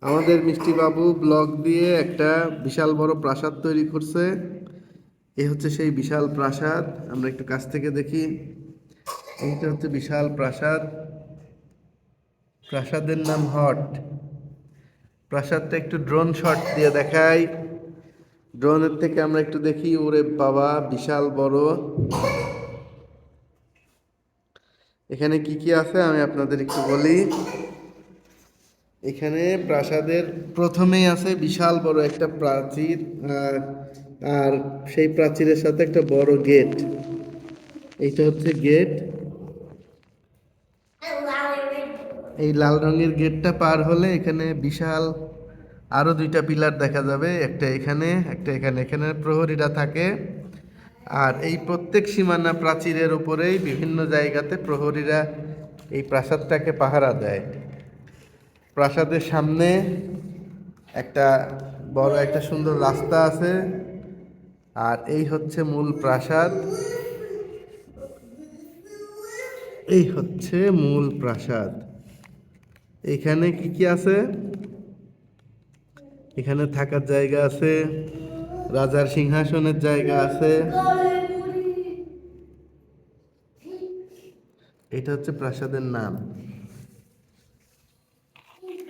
আমাদের মিষ্টি বাবু ব্লক দিয়ে একটা বিশাল বড় প্রাসাদ তৈরি করছে। এই হচ্ছে সেই বিশাল প্রাসাদ। আমরা একটু কাছ থেকে দেখি। এইটা হচ্ছে বিশাল প্রাসাদ। প্রাসাদের নাম হট। প্রাসাদটা একটু ড্রোন শট দিয়ে দেখাই। ড্রোনের থেকে আমরা একটু দেখি। ওরে বাবা, বিশাল বড়। এখানে কি কি আছে আমি আপনাদের একটু বলি। এখানে প্রাসাদের প্রথমেই আছে বিশাল বড় একটা প্রাচীর। আর আর সেই প্রাচীরের সাথে একটা বড় গেট। এইটা হচ্ছে গেট। এই লাল রঙের গেটটা পার হলে এখানে বিশাল আরো দুইটা পিলার দেখা যাবে, একটা এখানে একটা এখানে। এখানে প্রহরীরা থাকে। আর এই প্রত্যেক সীমানা প্রাচীরের উপরেই বিভিন্ন জায়গাতে প্রহরীরা এই প্রাসাদটাকে পাহারা দেয়। প্রাসাদের সামনে একটা বড় একটা সুন্দর রাস্তা আছে। আর এই হচ্ছে মূল প্রাসাদ। এই হচ্ছে মূল প্রাসাদ। এখানে কি কি আছে? এখানে থাকার জায়গা আছে, রাজার সিংহাসনের জায়গা আছে। এটা হচ্ছে প্রাসাদের নাম।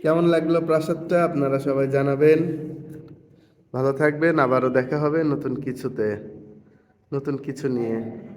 কেমন লাগলো প্রাসাদটা আপনারা সবাই জানাবেন। ভালো থাকবেন। আবারও দেখা হবে নতুন কিছুতে, নতুন কিছু নিয়ে।